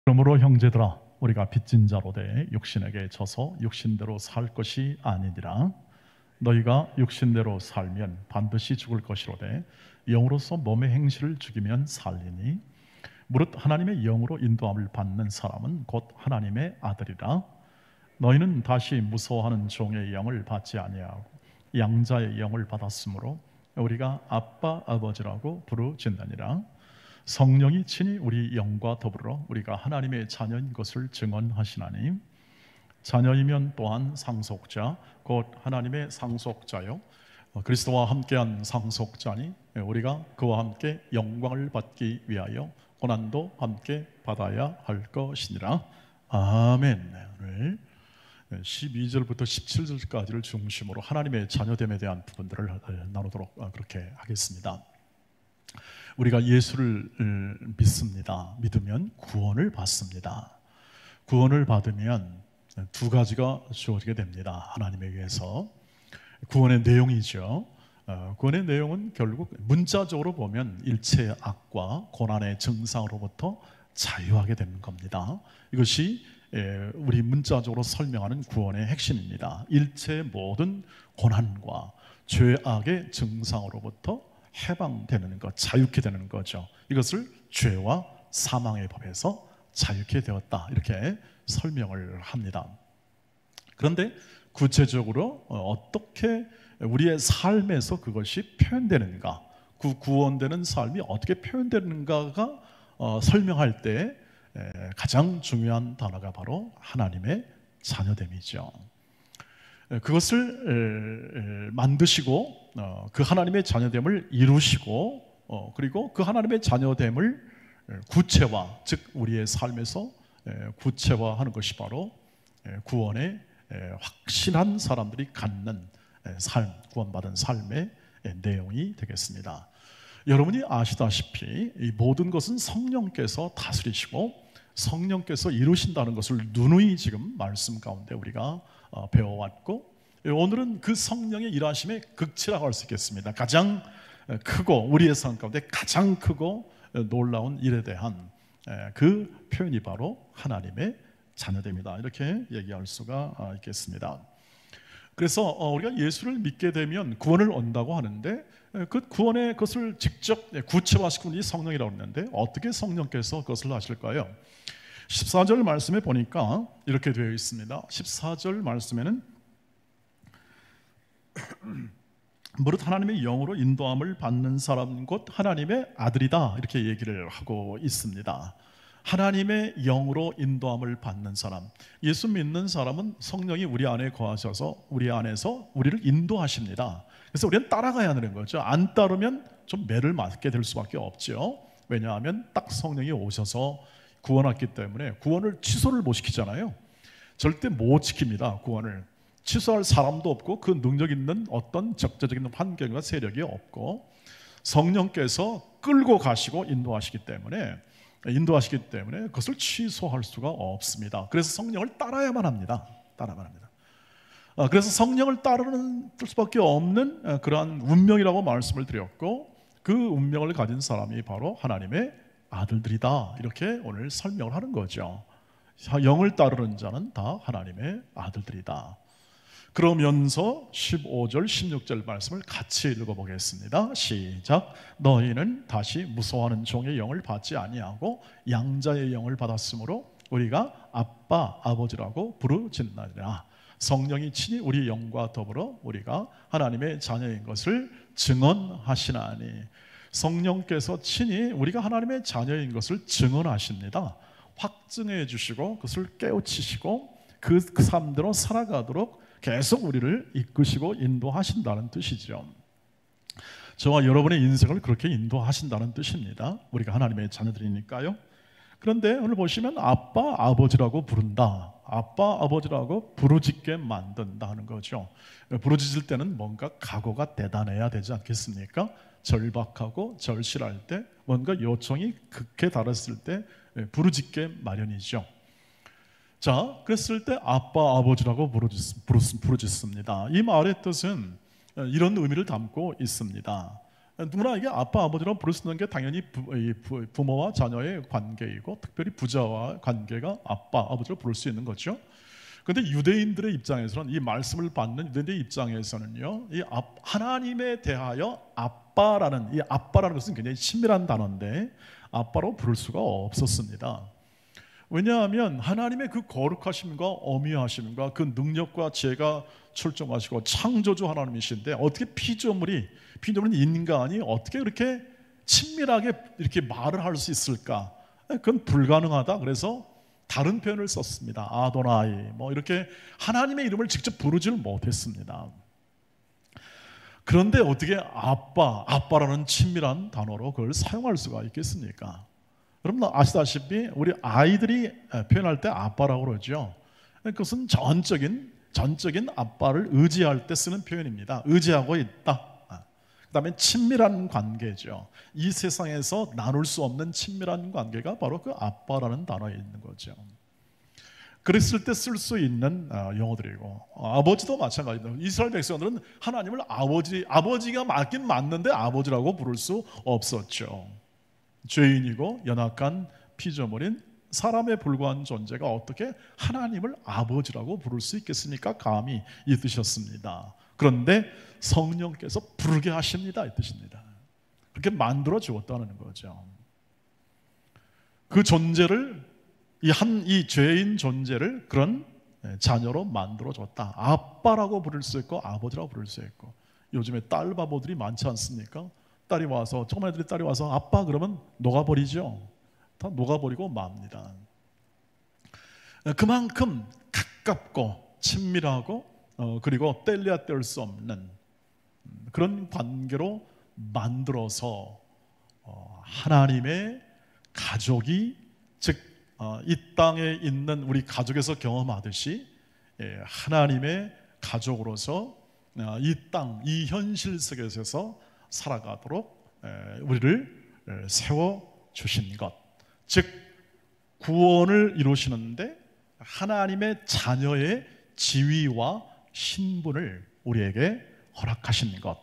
그러므로 형제들아, 우리가 빚진 자로 돼 육신에게 져서 육신대로 살 것이 아니니라. 너희가 육신대로 살면 반드시 죽을 것이로되 영으로서 몸의 행실을 죽이면 살리니, 무릇 하나님의 영으로 인도함을 받는 사람은 곧 하나님의 아들이라. 너희는 다시 무서워하는 종의 영을 받지 아니하고 양자의 영을 받았으므로 우리가 아빠 아버지라고 부르짖느니라. 성령이 친히 우리 영과 더불어 우리가 하나님의 자녀인 것을 증언하시나니, 자녀이면 또한 상속자 곧 하나님의 상속자요 그리스도와 함께한 상속자니, 우리가 그와 함께 영광을 받기 위하여 고난도 함께 받아야 할 것이니라. 아멘. 오늘 12절부터 17절까지를 중심으로 하나님의 자녀됨에 대한 부분들을 나누도록 그렇게 하겠습니다. 우리가 예수를 믿습니다. 믿으면 구원을 받습니다. 구원을 받으면 두 가지가 주어지게 됩니다. 하나님에 의해서. 구원의 내용이죠. 구원의 내용은 결국 문자적으로 보면 일체의 악과 고난의 증상으로부터 자유하게 되는 겁니다. 이것이 우리 문자적으로 설명하는 구원의 핵심입니다. 일체의 모든 고난과 죄악의 증상으로부터 해방되는 것, 자유케 되는 거죠. 이것을 죄와 사망의 법에서 자유케 되었다, 이렇게 설명을 합니다. 그런데 구체적으로 어떻게 우리의 삶에서 그것이 표현되는가, 그 구원되는 삶이 어떻게 표현되는가가 설명할 때 가장 중요한 단어가 바로 하나님의 자녀됨이죠. 그것을 만드시고 그 하나님의 자녀됨을 이루시고 그리고 그 하나님의 자녀됨을 구체화, 즉 우리의 삶에서 구체화하는 것이 바로 구원의 확신한 사람들이 갖는 삶, 구원받은 삶의 내용이 되겠습니다. 여러분이 아시다시피 이 모든 것은 성령께서 다스리시고 성령께서 이루신다는 것을 누누이 지금 말씀 가운데 우리가 배워왔고, 오늘은 그 성령의 일하심의 극치라고 할 수 있겠습니다. 가장 크고 우리의 삶 가운데 가장 크고 놀라운 일에 대한 그 표현이 바로 하나님의 자녀됨이다, 이렇게 얘기할 수가 있겠습니다. 그래서 우리가 예수를 믿게 되면 구원을 얻는다고 하는데, 그 구원의 것을 직접 구체화시키는 분이 성령이라고 했는데 어떻게 성령께서 그것을 하실까요? 14절 말씀에 보니까 이렇게 되어 있습니다. 14절 말씀에는 무릇 하나님의 영으로 인도함을 받는 사람 곧 하나님의 아들이다, 이렇게 얘기를 하고 있습니다. 하나님의 영으로 인도함을 받는 사람, 예수 믿는 사람은 성령이 우리 안에 거하셔서 우리 안에서 우리를 인도하십니다. 그래서 우리는 따라가야 하는 거죠. 안 따르면 좀 매를 맞게 될 수밖에 없죠. 왜냐하면 딱 성령이 오셔서 구원했기 때문에 구원을 취소를 못 시키잖아요. 절대 못 지킵니다. 구원을 취소할 사람도 없고 그 능력 있는 어떤 적재적인 환경과 세력이 없고, 성령께서 끌고 가시고 인도하시기 때문에 그것을 취소할 수가 없습니다. 그래서 성령을 따라야만 합니다. 그래서 성령을 따르는 수밖에 없는 그러한 운명이라고 말씀을 드렸고, 그 운명을 가진 사람이 바로 하나님의 아들들이다, 이렇게 오늘 설명을 하는 거죠. 영을 따르는 자는 다 하나님의 아들들이다. 그러면서 15절 16절 말씀을 같이 읽어보겠습니다. 시작. 너희는 다시 무서워하는 종의 영을 받지 아니하고 양자의 영을 받았으므로 우리가 아빠 아버지라고 부르짖나니라. 성령이 친히 우리 영과 더불어 우리가 하나님의 자녀인 것을 증언하시나니. 성령께서 친히 우리가 하나님의 자녀인 것을 증언하십니다. 확증해 주시고 그것을 깨우치시고 그 삶대로 살아가도록 계속 우리를 이끄시고 인도하신다는 뜻이죠. 저와 여러분의 인생을 그렇게 인도하신다는 뜻입니다. 우리가 하나님의 자녀들이니까요. 그런데 오늘 보시면 아빠 아버지라고 부른다, 아빠 아버지라고 부르짖게 만든다 하는 거죠. 부르짖을 때는 뭔가 각오가 대단해야 되지 않겠습니까? 절박하고 절실할 때, 뭔가 요청이 극에 달했을 때 부르짖게 마련이죠. 자, 그랬을 때 아빠 아버지라고 부르짖습니다. 이 말의 뜻은 이런 의미를 담고 있습니다. 누구나 이게 아빠, 아버지라고 부를 수 있는 게 당연히 부모와 자녀의 관계이고, 특별히 부자와 관계가 아빠, 아버지로 부를 수 있는 거죠. 그런데 유대인들의 입장에서는, 이 말씀을 받는 유대인들의 입장에서는요, 하나님에 대하여 이 아빠라는 것은 굉장히 친밀한 단어인데 아빠로 부를 수가 없었습니다. 왜냐하면 하나님의 그 거룩하심과 어미하심과 그 능력과 지혜가 출중하시고 창조주 하나님이신데, 어떻게 피조물인 인간이 어떻게 그렇게 친밀하게 이렇게 말을 할 수 있을까? 그건 불가능하다. 그래서 다른 표현을 썼습니다. 아도나이, 이렇게 하나님의 이름을 직접 부르지를 못했습니다. 그런데 어떻게 아빠라는 친밀한 단어로 그걸 사용할 수가 있겠습니까? 여러분 아시다시피 우리 아이들이 표현할 때 아빠라고 그러죠. 그것은 전적인 아빠를 의지할 때 쓰는 표현입니다. 의지하고 있다. 그 다음에 친밀한 관계죠. 이 세상에서 나눌 수 없는 친밀한 관계가 바로 그 아빠라는 단어에 있는 거죠. 그랬을 때 쓸 수 있는 용어들이고, 아버지도 마찬가지입니다. 이스라엘 백성들은 하나님을 아버지가 맞긴 맞는데 아버지라고 부를 수 없었죠. 죄인이고 연약한 피조물인 사람에 불과한 존재가 어떻게 하나님을 아버지라고 부를 수 있겠습니까? 감히 이 뜻이었습니다. 그런데 성령께서 부르게 하십니다, 이 뜻입니다. 그렇게 만들어 주었다는 거죠. 그 존재를, 이 죄인 존재를 그런 자녀로 만들어 줬다. 아빠라고 부를 수 있고 아버지라고 부를 수 있고. 요즘에 딸 바보들이 많지 않습니까? 조그만 애들이 딸이 와서 아빠 그러면 녹아버리죠. 다 녹아버리고 맙니다. 그만큼 가깝고 친밀하고 그리고 뗄래야 뗄 수 없는 그런 관계로 만들어서 하나님의 가족이, 즉 이 땅에 있는 우리 가족에서 경험하듯이 하나님의 가족으로서 이 땅, 이 현실 속에서 살아가도록 우리를 세워주신 것, 즉 구원을 이루시는데 하나님의 자녀의 지위와 신분을 우리에게 허락하신 것,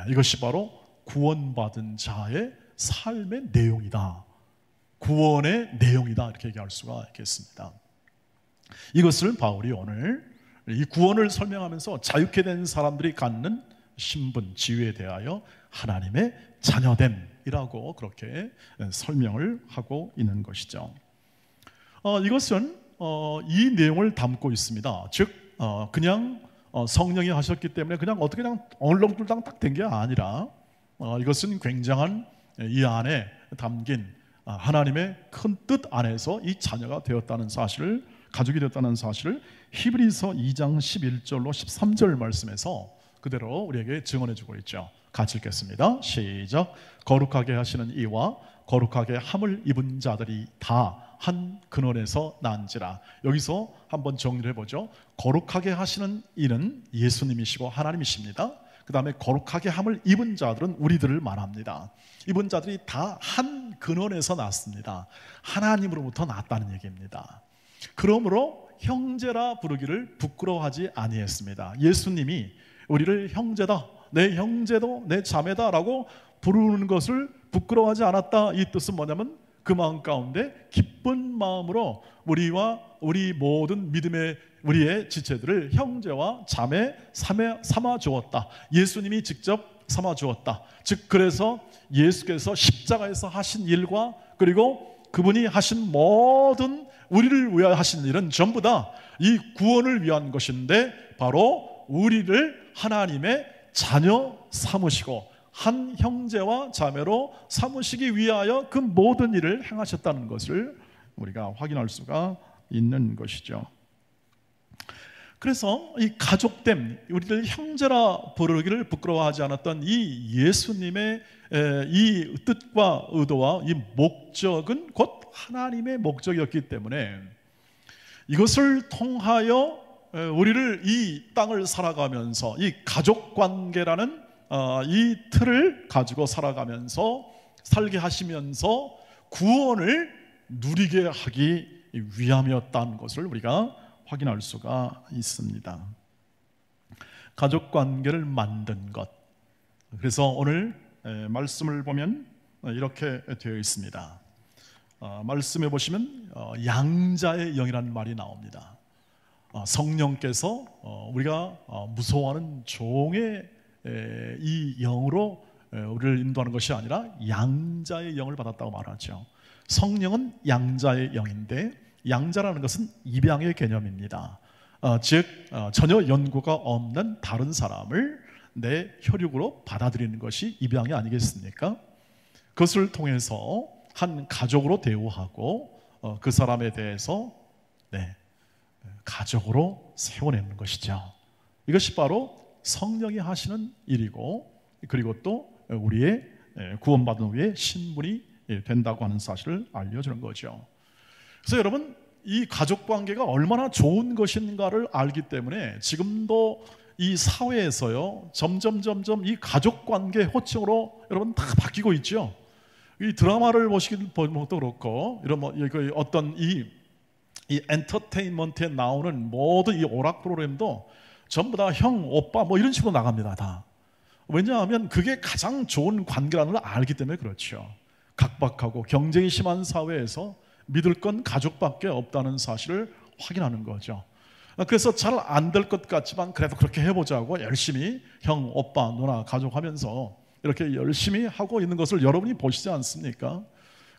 이것이 바로 구원받은 자의 삶의 내용이다, 구원의 내용이다, 이렇게 얘기할 수가 있겠습니다. 이것을 바울이 오늘 이 구원을 설명하면서 자유케 된 사람들이 갖는 신분, 지위에 대하여 하나님의 자녀됨이라고 그렇게 설명을 하고 있는 것이죠. 이것은 이 내용을 담고 있습니다. 즉 그냥 성령이 하셨기 때문에 그냥 어떻게 얼렁뚱땅 딱 된 게 아니라 이것은 굉장한 이 안에 담긴 하나님의 큰 뜻 안에서 이 자녀가 되었다는 사실을, 가족이 되었다는 사실을 히브리서 2장 11절로 13절 말씀에서 그대로 우리에게 증언해주고 있죠. 같이 읽겠습니다. 시작. 거룩하게 하시는 이와 거룩하게 함을 입은 자들이 다 한 근원에서 난지라. 여기서 한번 정리를 해보죠. 거룩하게 하시는 이는 예수님이시고 하나님이십니다. 그 다음에 거룩하게 함을 입은 자들은 우리들을 말합니다. 입은 자들이 다 한 근원에서 났습니다. 하나님으로부터 났다는 얘기입니다. 그러므로 형제라 부르기를 부끄러워하지 아니했습니다. 예수님이 우리를 형제다, 내 형제도 내 자매다라고 부르는 것을 부끄러워하지 않았다. 이 뜻은 뭐냐면 그 마음 가운데 기쁜 마음으로 우리와 우리 모든 믿음의 우리의 지체들을 형제와 자매 삼아 주었다. 예수님이 직접 삼아 주었다. 즉 그래서 예수께서 십자가에서 하신 일과 그리고 그분이 하신 모든 우리를 위하여 하신 일은 전부 다 이 구원을 위한 것인데 바로 우리를 하나님의 자녀 삼으시고 한 형제와 자매로 삼으시기 위하여 그 모든 일을 행하셨다는 것을 우리가 확인할 수가 있는 것이죠. 그래서 이 가족됨, 우리를 형제라 부르기를 부끄러워하지 않았던 이 예수님의 이 뜻과 의도와 이 목적은 곧 하나님의 목적이었기 때문에 이것을 통하여 우리를 이 땅을 살아가면서 이 가족관계라는 이 틀을 가지고 살게 하시면서 구원을 누리게 하기 위함이었다는 것을 우리가 확인할 수가 있습니다. 가족관계를 만든 것. 그래서 오늘 말씀을 보면 이렇게 되어 있습니다. 말씀해 보시면 양자의 영이라는 말이 나옵니다. 성령께서 우리가 무서워하는 종의 이 영으로 우리를 인도하는 것이 아니라 양자의 영을 받았다고 말하죠. 성령은 양자의 영인데 양자라는 것은 입양의 개념입니다. 즉 전혀 연고가 없는 다른 사람을 내 혈육으로 받아들이는 것이 입양이 아니겠습니까? 그것을 통해서 한 가족으로 대우하고 그 사람에 대해서 가족으로 세워내는 것이죠. 이것이 바로 성령이 하시는 일이고, 그리고 또 우리의 구원받은 후에 신분이 된다고 하는 사실을 알려주는 거죠. 그래서 여러분, 이 가족관계가 얼마나 좋은 것인가를 알기 때문에 지금도 이 사회에서요, 점점 이 가족관계 호칭으로 여러분 다 바뀌고 있죠. 이 드라마를 보시기도 그렇고, 이런 어떤 이 엔터테인먼트에 나오는 모든 이 오락 프로그램도 전부 다 형, 오빠 이런 식으로 나갑니다. 다. 왜냐하면 그게 가장 좋은 관계라는 걸 알기 때문에 그렇죠. 각박하고 경쟁이 심한 사회에서 믿을 건 가족밖에 없다는 사실을 확인하는 거죠. 그래서 잘 안 될 것 같지만 그래도 그렇게 해보자고 열심히 형, 오빠, 누나, 가족 하면서 이렇게 열심히 하고 있는 것을 여러분이 보시지 않습니까?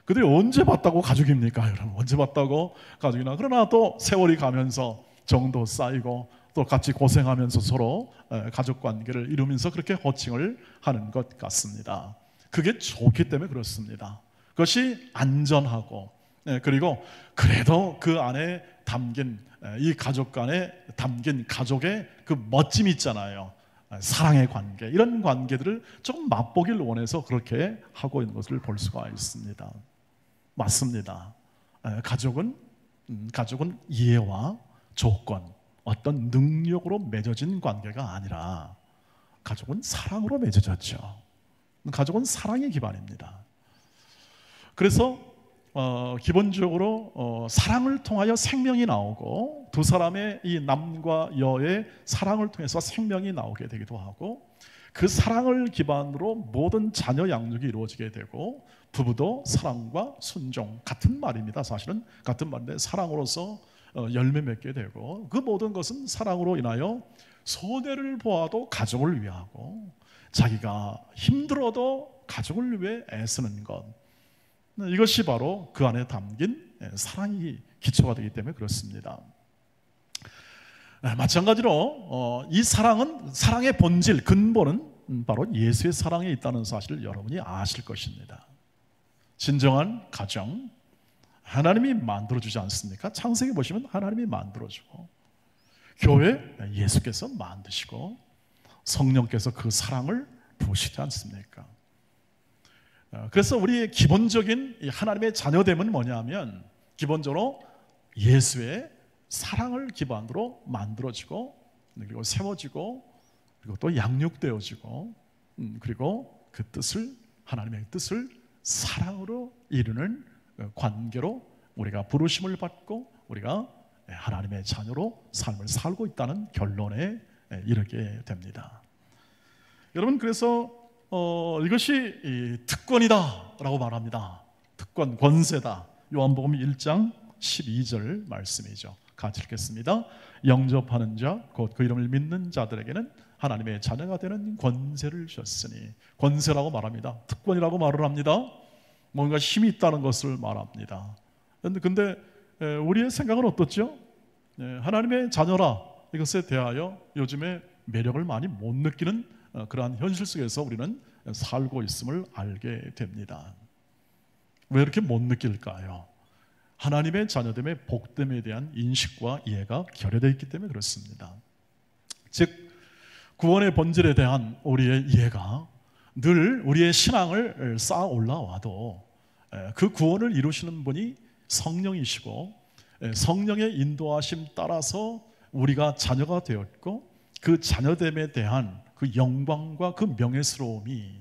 그들이 언제 봤다고 가족입니까? 여러분, 언제 봤다고 가족이나. 그러나 또 세월이 가면서 정도 쌓이고 또 같이 고생하면서 서로 가족관계를 이루면서 그렇게 호칭을 하는 것 같습니다. 그게 좋기 때문에 그렇습니다. 그것이 안전하고, 그리고 그래도 그 안에 담긴 이 가족 간에 담긴 가족의 그 멋짐이 있잖아요. 사랑의 관계, 이런 관계들을 조금 맛보길 원해서 그렇게 하고 있는 것을 볼 수가 있습니다. 맞습니다. 가족은 이해와 조건, 어떤 능력으로 맺어진 관계가 아니라 가족은 사랑으로 맺어졌죠. 가족은 사랑의 기반입니다. 그래서 기본적으로 사랑을 통하여 생명이 나오고, 두 사람의 이 남과 여의 사랑을 통해서 생명이 나오게 되기도 하고, 그 사랑을 기반으로 모든 자녀 양육이 이루어지게 되고, 부부도 사랑과 순종, 같은 말입니다. 사실은 같은 말인데 사랑으로서 열매 맺게 되고, 그 모든 것은 사랑으로 인하여 손해를 보아도 가족을 위하고, 자기가 힘들어도 가족을 위해 애쓰는 것, 이것이 바로 그 안에 담긴 사랑이 기초가 되기 때문에 그렇습니다. 마찬가지로 이 사랑의 본질, 근본은 바로 예수의 사랑에 있다는 사실을 여러분이 아실 것입니다. 진정한 가정, 하나님이 만들어주지 않습니까? 창세기 보시면 하나님이 만들어주고, 교회 예수께서 만드시고, 성령께서 그 사랑을 부으시지 않습니까? 그래서 우리의 기본적인 하나님의 자녀됨은 뭐냐면, 기본적으로 예수의 사랑을 기반으로 만들어지고, 그리고 세워지고, 그리고 또 양육되어지고, 그리고 그 뜻을, 하나님의 뜻을 사랑으로 이루는 관계로 우리가 부르심을 받고 우리가 하나님의 자녀로 삶을 살고 있다는 결론에 이르게 됩니다. 여러분, 그래서 이것이 특권이다라고 말합니다. 특권, 권세다. 요한복음 1장 12절 말씀이죠. 같이 읽겠습니다. 영접하는 자, 곧 그 이름을 믿는 자들에게는 하나님의 자녀가 되는 권세를 주셨으니, 권세라고 말합니다. 특권이라고 말을 합니다. 뭔가 힘이 있다는 것을 말합니다. 근데 우리의 생각은 어떻죠? 하나님의 자녀라, 이것에 대하여 요즘에 매력을 많이 못 느끼는 그러한 현실 속에서 우리는 살고 있음을 알게 됩니다. 왜 이렇게 못 느낄까요? 하나님의 자녀됨의 복됨에 대한 인식과 이해가 결여되어 있기 때문에 그렇습니다. 즉, 구원의 본질에 대한 우리의 이해가 늘 우리의 신앙을 쌓아 올라와도 그 구원을 이루시는 분이 성령이시고, 성령의 인도하심 따라서 우리가 자녀가 되었고, 그 자녀됨에 대한 그 영광과 그 명예스러움이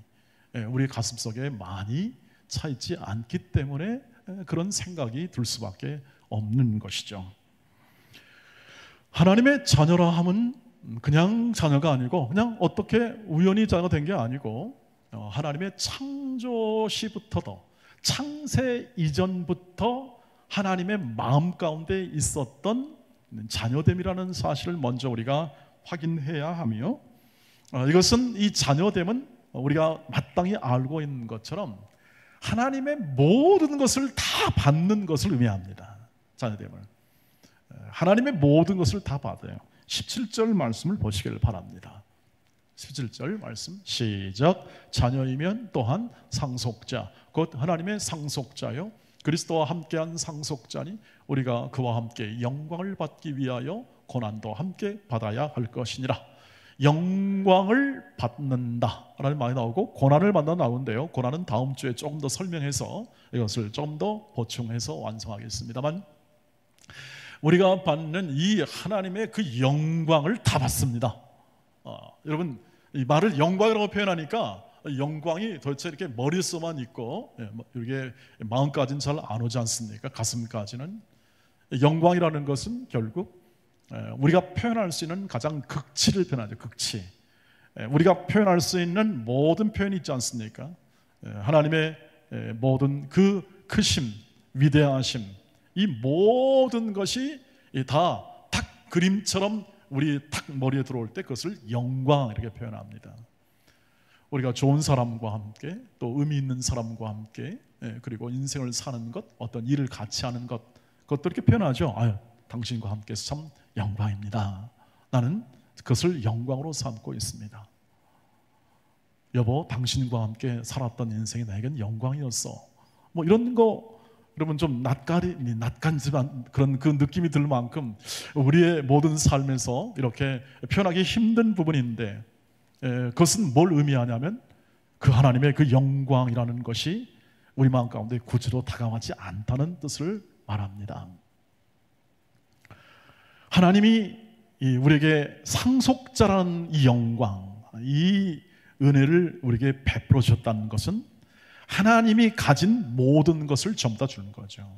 우리 가슴속에 많이 차 있지 않기 때문에 그런 생각이 들 수밖에 없는 것이죠. 하나님의 자녀라 함은 그냥 자녀가 아니고, 그냥 어떻게 우연히 자녀가 된 게 아니고, 하나님의 창조시부터도, 창세 이전부터 하나님의 마음 가운데 있었던 자녀됨이라는 사실을 먼저 우리가 확인해야 하며, 이것은, 이 자녀됨은 우리가 마땅히 알고 있는 것처럼 하나님의 모든 것을 다 받는 것을 의미합니다. 자녀됨을, 하나님의 모든 것을 다 받아요. 17절 말씀을 보시길 바랍니다. 17절 말씀 시작. 자녀이면 또한 상속자, 곧 하나님의 상속자요 그리스도와 함께한 상속자니 우리가 그와 함께 영광을 받기 위하여 고난도 함께 받아야 할 것이니라. 영광을 받는다 라는 말이 나오고 고난을 받는다 나오는데요, 고난은 다음 주에 조금 더 설명해서 이것을 조금 더 보충해서 완성하겠습니다만, 우리가 받는 이 하나님의 그 영광을 다 받습니다. 여러분, 이 말을 영광이라고 표현하니까 영광이 도대체 이렇게 머릿속만 있고 이렇게 마음까지는 잘 안 오지 않습니까? 가슴까지는. 영광이라는 것은 결국 우리가 표현할 수 있는 가장 극치를 표현하죠. 극치. 우리가 표현할 수 있는 모든 표현이 있지 않습니까? 하나님의 모든 그 크심, 위대하심, 이 모든 것이 다 딱 그림처럼 우리 딱 머리에 들어올 때 그것을 영광 이렇게 표현합니다. 우리가 좋은 사람과 함께, 또 의미 있는 사람과 함께, 그리고 인생을 사는 것, 어떤 일을 같이 하는 것, 그것도 이렇게 표현하죠. 아유, 당신과 함께해서 참 영광입니다. 나는 그것을 영광으로 삼고 있습니다. 여보, 당신과 함께 살았던 인생이 나에겐 영광이었어. 뭐 이런 거 여러분 좀 낯간지만 그런 그 느낌이 들 만큼 우리의 모든 삶에서 이렇게 표현하기 힘든 부분인데, 그것은 뭘 의미하냐면 그 하나님의 그 영광이라는 것이 우리 마음 가운데 구주로 다가오지 않다는 뜻을 말합니다. 하나님이 우리에게 상속자라는 이 영광, 이 은혜를 우리에게 베풀어 주셨다는 것은 하나님이 가진 모든 것을 전부 다 주는 거죠.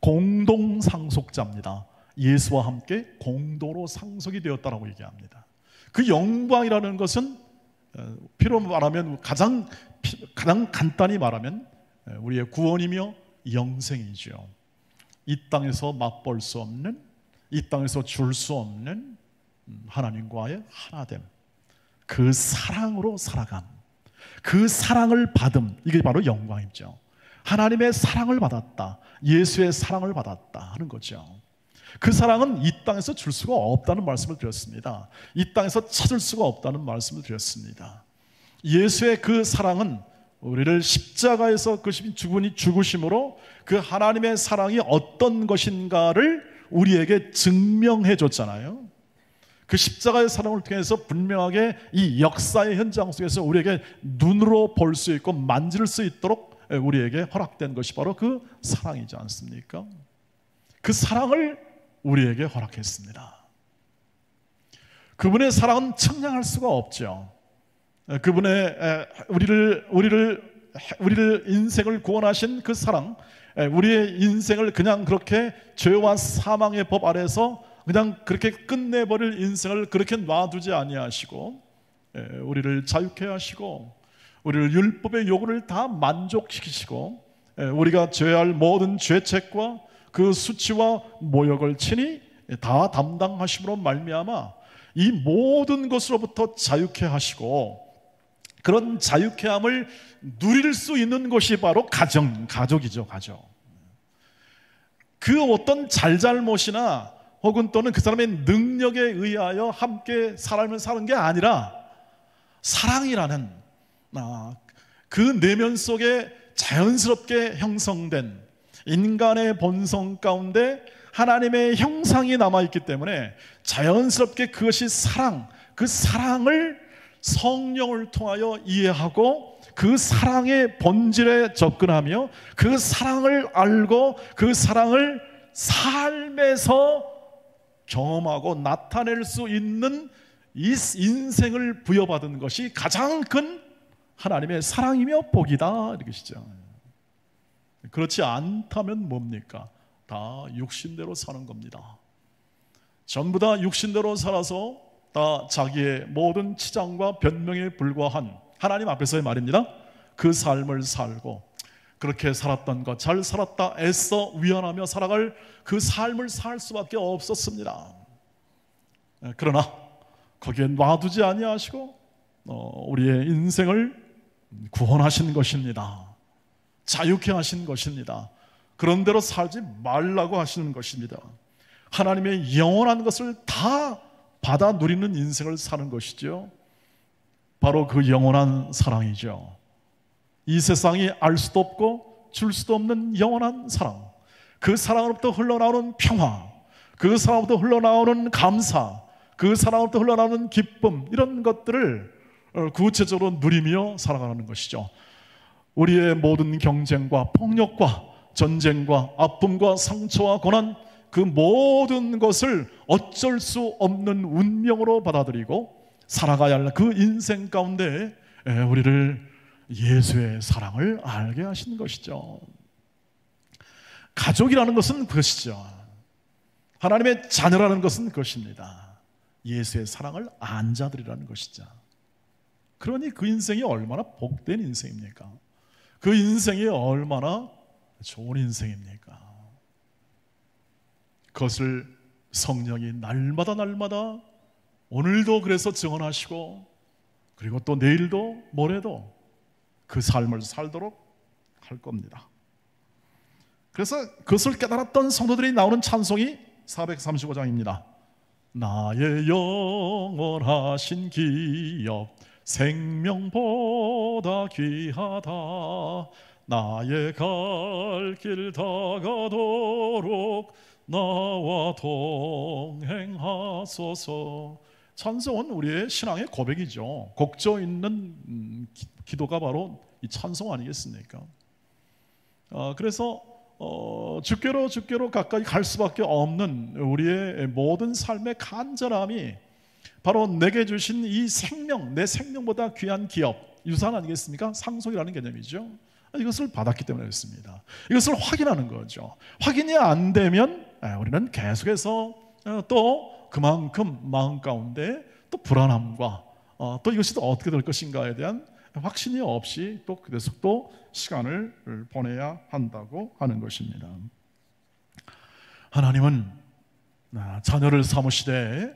공동 상속자입니다. 예수와 함께 공동으로 상속이 되었다라고 얘기합니다. 그 영광이라는 것은 피로 말하면 가장 간단히 말하면 우리의 구원이며 영생이죠. 이 땅에서 맛볼 수 없는, 이 땅에서 줄 수 없는 하나님과의 하나됨, 그 사랑으로 살아감, 그 사랑을 받음, 이게 바로 영광이죠. 하나님의 사랑을 받았다, 예수의 사랑을 받았다 하는 거죠. 그 사랑은 이 땅에서 줄 수가 없다는 말씀을 드렸습니다. 이 땅에서 찾을 수가 없다는 말씀을 드렸습니다. 예수의 그 사랑은 우리를 십자가에서 그분이 죽으심으로 그 하나님의 사랑이 어떤 것인가를 우리에게 증명해 줬잖아요. 그 십자가의 사랑을 통해서 분명하게 이 역사의 현장 속에서 우리에게 눈으로 볼 수 있고 만질 수 있도록 우리에게 허락된 것이 바로 그 사랑이지 않습니까? 그 사랑을 우리에게 허락했습니다. 그분의 사랑은 측량할 수가 없죠. 그분의 우리를 인생을 구원하신 그 사랑, 우리의 인생을 그냥 그렇게 죄와 사망의 법 아래서 그냥 그렇게 끝내버릴 인생을 그렇게 놔두지 아니하시고, 우리를 자유케 하시고 우리를 율법의 요구를 다 만족시키시고, 우리가 져야 할 모든 죄책과 그 수치와 모욕을 친히 다 담당하심으로 말미암아 이 모든 것으로부터 자유케 하시고, 그런 자유케함을 누릴 수 있는 것이 바로 가족이죠. 가족. 그 어떤 잘잘못이나 혹은 또는 그 사람의 능력에 의하여 함께 삶을 사는 게 아니라 사랑이라는 그 내면 속에 자연스럽게 형성된 인간의 본성 가운데 하나님의 형상이 남아있기 때문에 자연스럽게 그것이 사랑, 그 사랑을 성령을 통하여 이해하고 그 사랑의 본질에 접근하며 그 사랑을 알고 그 사랑을 삶에서 경험하고 나타낼 수 있는 이 인생을 부여받은 것이 가장 큰 하나님의 사랑이며 복이다 이것이죠. 그렇지 않다면 뭡니까? 다 육신대로 사는 겁니다. 전부 다 육신대로 살아서 다 자기의 모든 치장과 변명에 불과한 하나님 앞에서의 말입니다. 그 삶을 살고 그렇게 살았던 것, 잘 살았다 애써 위안하며 살아갈 그 삶을 살 수밖에 없었습니다. 그러나 거기에 놔두지 아니하시고 우리의 인생을 구원하신 것입니다. 자유케 하신 것입니다. 그런 대로 살지 말라고 하시는 것입니다. 하나님의 영원한 것을 다 받아 누리는 인생을 사는 것이죠. 바로 그 영원한 사랑이죠. 이 세상이 알 수도 없고 줄 수도 없는 영원한 사랑, 그 사랑으로부터 흘러나오는 평화, 그 사랑으로부터 흘러나오는 감사, 그 사랑으로부터 흘러나오는 기쁨, 이런 것들을 구체적으로 누리며 살아가는 것이죠. 우리의 모든 경쟁과 폭력과 전쟁과 아픔과 상처와 고난, 그 모든 것을 어쩔 수 없는 운명으로 받아들이고 살아가야 할 그 인생 가운데 우리를 예수의 사랑을 알게 하신 것이죠. 가족이라는 것은 그것이죠. 하나님의 자녀라는 것은 그것입니다. 예수의 사랑을 안 자들이라는 것이죠. 그러니 그 인생이 얼마나 복된 인생입니까? 그 인생이 얼마나 좋은 인생입니까? 그것을 성령이 날마다 오늘도 그래서 증언하시고, 그리고 또 내일도 모레도 그 삶을 살도록 할 겁니다. 그래서 그것을 깨달았던 성도들이 나오는 찬송이 435장입니다. 나의 영원하신 기업 생명보다 귀하다. 나의 갈 길 다가도록 나와 동행하소서. 찬송은 우리의 신앙의 고백이죠. 곡조 있는 기도가 바로 이 찬송 아니겠습니까? 그래서 주께로 가까이 갈 수밖에 없는 우리의 모든 삶의 간절함이 바로 내게 주신 이 생명, 내 생명보다 귀한 기업, 유산 아니겠습니까? 상속이라는 개념이죠. 이것을 받았기 때문에 그렇습니다. 이것을 확인하는 거죠. 확인이 안 되면 우리는 계속해서 또 그만큼 마음 가운데 또 불안함과 또 이것이 또 어떻게 될 것인가에 대한 확신이 없이 또 계속 또 시간을 보내야 한다고 하는 것입니다. 하나님은 자녀를 삼으시되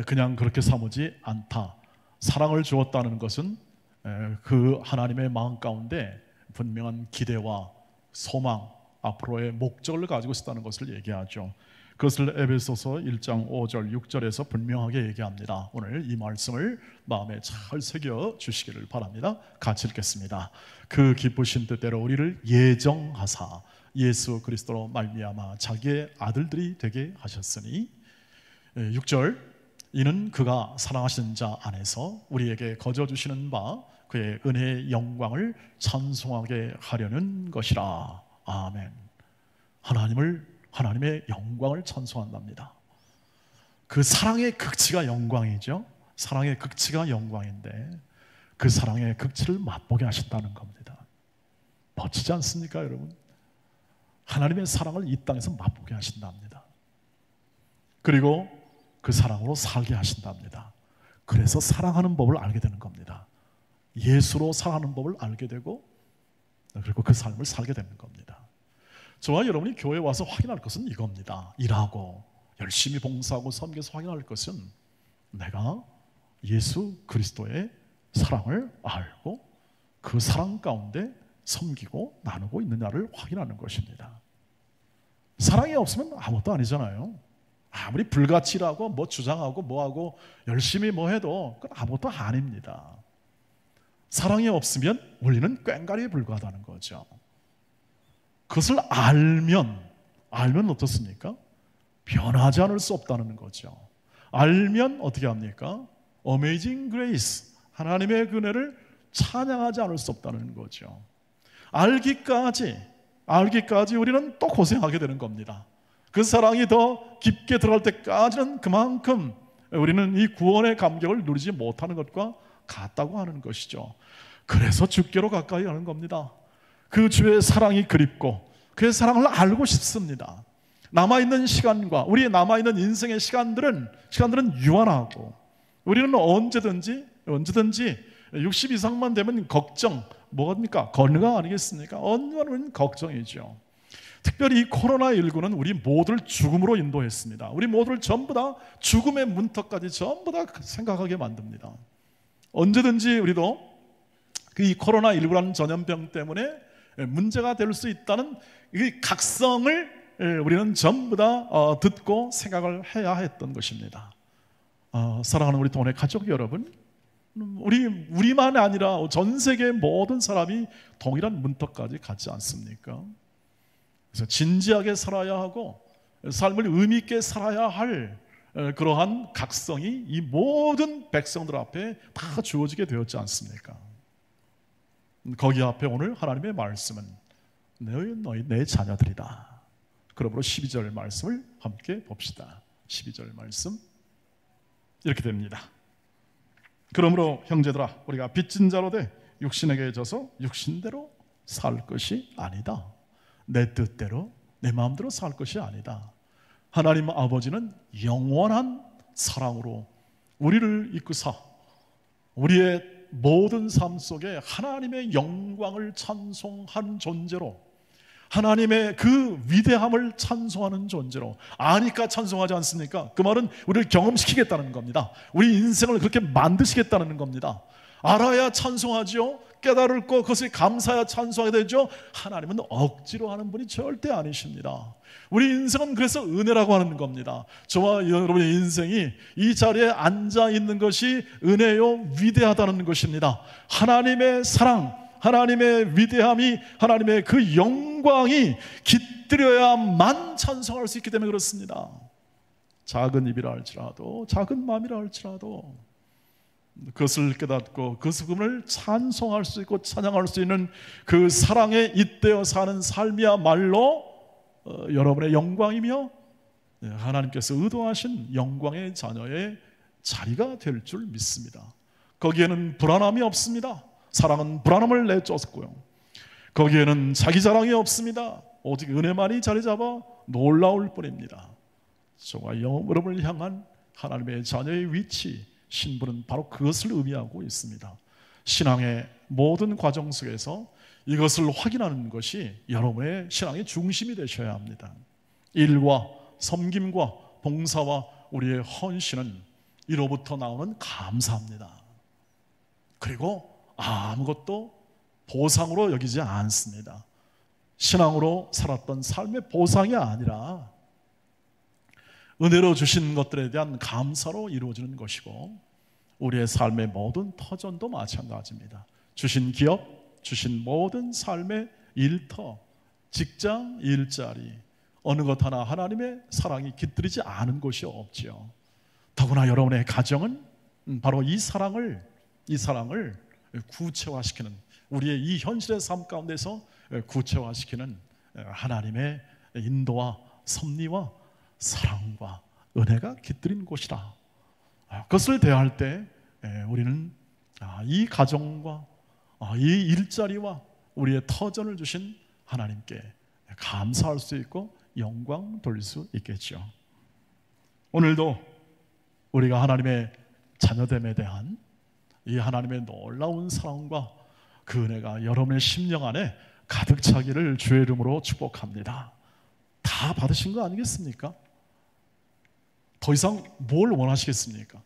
그냥 그렇게 삼으지 않다. 사랑을 주었다는 것은 그 하나님의 마음 가운데 분명한 기대와 소망, 앞으로의 목적을 가지고 있다는 것을 얘기하죠. 그것을 에베소서 1장 5절 6절에서 분명하게 얘기합니다. 오늘 이 말씀을 마음에 잘 새겨 주시기를 바랍니다. 같이 읽겠습니다. 그 기쁘신 뜻대로 우리를 예정하사 예수 그리스도로 말미암아 자기의 아들들이 되게 하셨으니, 6절, 이는 그가 사랑하시는 자 안에서 우리에게 거저 주시는 바 그의 은혜의 영광을 찬송하게 하려는 것이라. 아멘. 하나님의 영광을 찬송한답니다. 그 사랑의 극치가 영광이죠. 사랑의 극치가 영광인데 그 사랑의 극치를 맛보게 하신다는 겁니다. 멋지지 않습니까, 여러분? 하나님의 사랑을 이 땅에서 맛보게 하신답니다. 그리고 그 사랑으로 살게 하신답니다. 그래서 사랑하는 법을 알게 되는 겁니다. 예수로 사랑하는 법을 알게 되고, 그리고 그 삶을 살게 되는 겁니다. 저와 여러분이 교회에 와서 확인할 것은 이겁니다. 일하고 열심히 봉사하고 섬겨서 확인할 것은 내가 예수 그리스도의 사랑을 알고 그 사랑 가운데 섬기고 나누고 있느냐를 확인하는 것입니다. 사랑이 없으면 아무것도 아니잖아요. 아무리 불같이 일하고 뭐 주장하고 뭐하고 열심히 뭐 해도 그건 아무것도 아닙니다. 사랑이 없으면 우리는 꽹과리에 불과하다는 거죠. 그것을 알면 어떻습니까? 변하지 않을 수 없다는 거죠. 알면 어떻게 합니까? Amazing Grace, 하나님의 은혜를 찬양하지 않을 수 없다는 거죠. 알기까지 우리는 또 고생하게 되는 겁니다. 그 사랑이 더 깊게 들어갈 때까지는 그만큼 우리는 이 구원의 감격을 누리지 못하는 것과 같다고 하는 것이죠. 그래서 주께로 가까이 가는 겁니다. 그 주의 사랑이 그립고 그의 사랑을 알고 싶습니다. 남아있는 시간과 우리의 남아있는 인생의 시간들은 유한하고 우리는 언제든지 60 이상만 되면 걱정, 뭐입니까? 건강 아니겠습니까? 언제나 걱정이죠. 특별히 이 코로나19는 우리 모두를 죽음으로 인도했습니다. 우리 모두를 전부 다 죽음의 문턱까지 전부 다 생각하게 만듭니다. 언제든지 우리도 이 코로나19라는 전염병 때문에 문제가 될 수 있다는 이 각성을 우리는 전부 다 듣고 생각을 해야 했던 것입니다. 사랑하는 우리 동네 가족 여러분, 우리만 아니라 전 세계 모든 사람이 동일한 문턱까지 가지 않습니까? 그래서 진지하게 살아야 하고 삶을 의미 있게 살아야 할 그러한 각성이 이 모든 백성들 앞에 다 주어지게 되었지 않습니까? 거기 앞에 오늘 하나님의 말씀은 너희 내 자녀들이다. 그러므로 12절 말씀을 함께 봅시다. 12절 말씀 이렇게 됩니다. 그러므로 형제들아, 우리가 빚진 자로 돼 육신에게 져서 육신대로 살 것이 아니다. 내 뜻대로 내 마음대로 살 것이 아니다. 하나님 아버지는 영원한 사랑으로 우리를 이끄사 우리의 모든 삶 속에 하나님의 영광을 찬송한 존재로, 하나님의 그 위대함을 찬송하는 존재로, 아니까 찬송하지 않습니까? 그 말은 우리를 경험시키겠다는 겁니다. 우리 인생을 그렇게 만드시겠다는 겁니다. 알아야 찬송하죠. 깨달을 거 그것에 감사해야 찬송하게 되죠. 하나님은 억지로 하는 분이 절대 아니십니다. 우리 인생은 그래서 은혜라고 하는 겁니다. 저와 여러분의 인생이 이 자리에 앉아 있는 것이 은혜요 위대하다는 것입니다. 하나님의 사랑, 하나님의 위대함이, 하나님의 그 영광이 깃들여야만 찬송할 수 있기 때문에 그렇습니다. 작은 입이라 할지라도, 작은 마음이라 할지라도 그것을 깨닫고 그 수금을 찬송할 수 있고 찬양할 수 있는 그 사랑에 잇대어 사는 삶이야말로 여러분의 영광이며 하나님께서 의도하신 영광의 자녀의 자리가 될 줄 믿습니다. 거기에는 불안함이 없습니다. 사랑은 불안함을 내쫓고요. 거기에는 자기 자랑이 없습니다. 오직 은혜만이 자리 잡아 놀라울 뿐입니다. 저와 여러분을 향한 하나님의 자녀의 위치, 신분은 바로 그것을 의미하고 있습니다. 신앙의 모든 과정 속에서 이것을 확인하는 것이 여러분의 신앙의 중심이 되셔야 합니다. 일과 섬김과 봉사와 우리의 헌신은 이로부터 나오는 감사합니다. 그리고 아무것도 보상으로 여기지 않습니다. 신앙으로 살았던 삶의 보상이 아니라 은혜로 주신 것들에 대한 감사로 이루어지는 것이고, 우리의 삶의 모든 터전도 마찬가지입니다. 주신 기업, 주신 모든 삶의 일터, 직장, 일자리, 어느 것 하나 하나님의 사랑이 깃들이지 않은 곳이 없지요. 더구나 여러분의 가정은 바로 이 사랑을 구체화시키는, 우리의 이 현실의 삶 가운데서 구체화시키는 하나님의 인도와 섭리와 사랑과 은혜가 깃들인 곳이라. 그것을 대할 때 우리는 이 가정과 이 일자리와 우리의 터전을 주신 하나님께 감사할 수 있고 영광 돌릴 수 있겠죠. 오늘도 우리가 하나님의 자녀됨에 대한 이 하나님의 놀라운 사랑과 그 은혜가 여러분의 심령 안에 가득 차기를 주의 이름으로 축복합니다. 다 받으신 거 아니겠습니까? 더 이상 뭘 원하시겠습니까?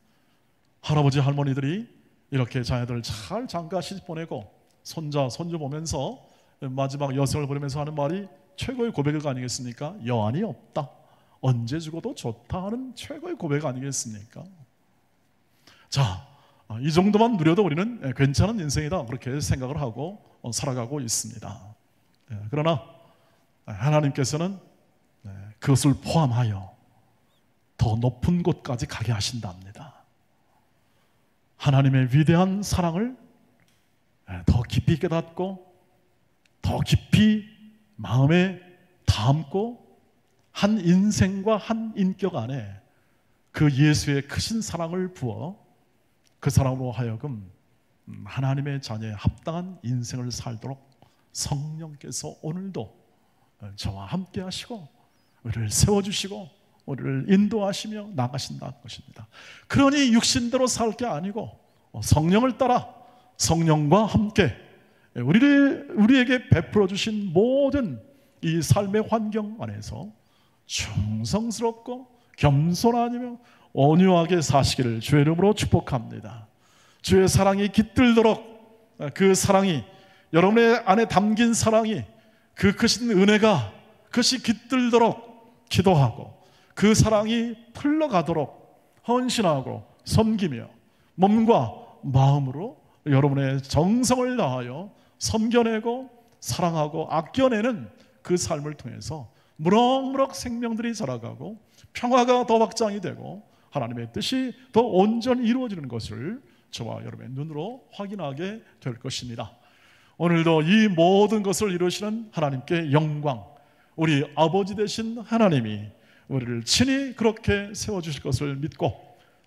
할아버지 할머니들이 이렇게 자녀들 잘 장가 시집 보내고 손자 손주 보면서 마지막 여생을 보내면서 하는 말이 최고의 고백 아니겠습니까? 여한이 없다, 언제 죽어도 좋다 하는 최고의 고백 아니겠습니까? 자, 이 정도만 누려도 우리는 괜찮은 인생이다, 그렇게 생각을 하고 살아가고 있습니다. 그러나 하나님께서는 그것을 포함하여 더 높은 곳까지 가게 하신답니다. 하나님의 위대한 사랑을 더 깊이 깨닫고 더 깊이 마음에 담고 한 인생과 한 인격 안에 그 예수의 크신 사랑을 부어 그 사랑으로 하여금 하나님의 자녀에 합당한 인생을 살도록 성령께서 오늘도 저와 함께 하시고 우리를 세워주시고 우리를 인도하시며 나가신다는 것입니다. 그러니 육신대로 살 게 아니고 성령을 따라 성령과 함께 우리에게 베풀어 주신 모든 이 삶의 환경 안에서 충성스럽고 겸손하며 온유하게 사시기를 주의 이름으로 축복합니다. 주의 사랑이 깃들도록, 그 사랑이, 여러분의 안에 담긴 사랑이, 그 크신 은혜가 그것이 깃들도록 기도하고, 그 사랑이 흘러가도록 헌신하고 섬기며 몸과 마음으로 여러분의 정성을 다하여 섬겨내고 사랑하고 아껴내는 그 삶을 통해서 무럭무럭 생명들이 자라가고 평화가 더 확장이 되고 하나님의 뜻이 더 온전히 이루어지는 것을 저와 여러분의 눈으로 확인하게 될 것입니다. 오늘도 이 모든 것을 이루시는 하나님께 영광, 우리 아버지 되신 하나님이 우리를 친히 그렇게 세워주실 것을 믿고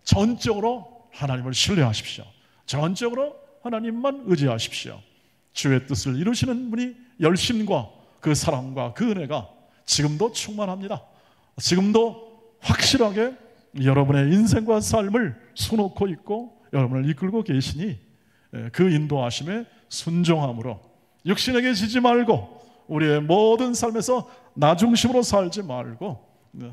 전적으로 하나님을 신뢰하십시오. 전적으로 하나님만 의지하십시오. 주의 뜻을 이루시는 분이 열심과 그 사랑과 그 은혜가 지금도 충만합니다. 지금도 확실하게 여러분의 인생과 삶을 수놓고 있고 여러분을 이끌고 계시니 그 인도하심에 순종함으로 육신에게 지지 말고 우리의 모든 삶에서 나 중심으로 살지 말고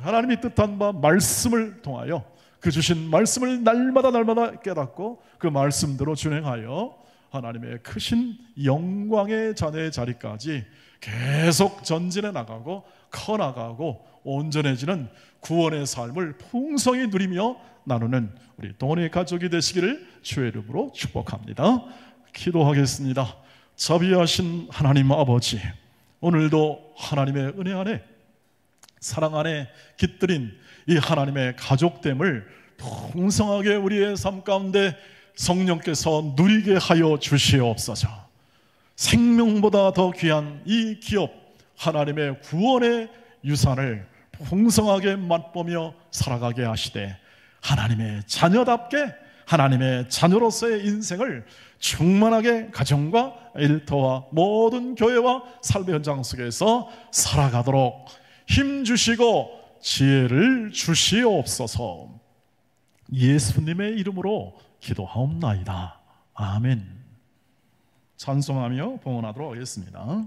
하나님이 뜻한 바 말씀을 통하여 그 주신 말씀을 날마다 깨닫고 그 말씀대로 준행하여 하나님의 크신 영광의 자녀의 자리까지 계속 전진해 나가고 커나가고 온전해지는 구원의 삶을 풍성히 누리며 나누는 우리 동원의 가족이 되시기를 주의 이름으로 축복합니다. 기도하겠습니다. 자비하신 하나님 아버지, 오늘도 하나님의 은혜 안에 사랑 안에 깃들인 이 하나님의 가족됨을 풍성하게 우리의 삶 가운데 성령께서 누리게 하여 주시옵소서. 생명보다 더 귀한 이 기업 하나님의 구원의 유산을 풍성하게 맛보며 살아가게 하시되 하나님의 자녀답게 하나님의 자녀로서의 인생을 충만하게 가정과 일터와 모든 교회와 삶의 현장 속에서 살아가도록 힘주시고 지혜를 주시옵소서. 예수님의 이름으로 기도하옵나이다. 아멘. 찬송하며 봉헌하도록 하겠습니다.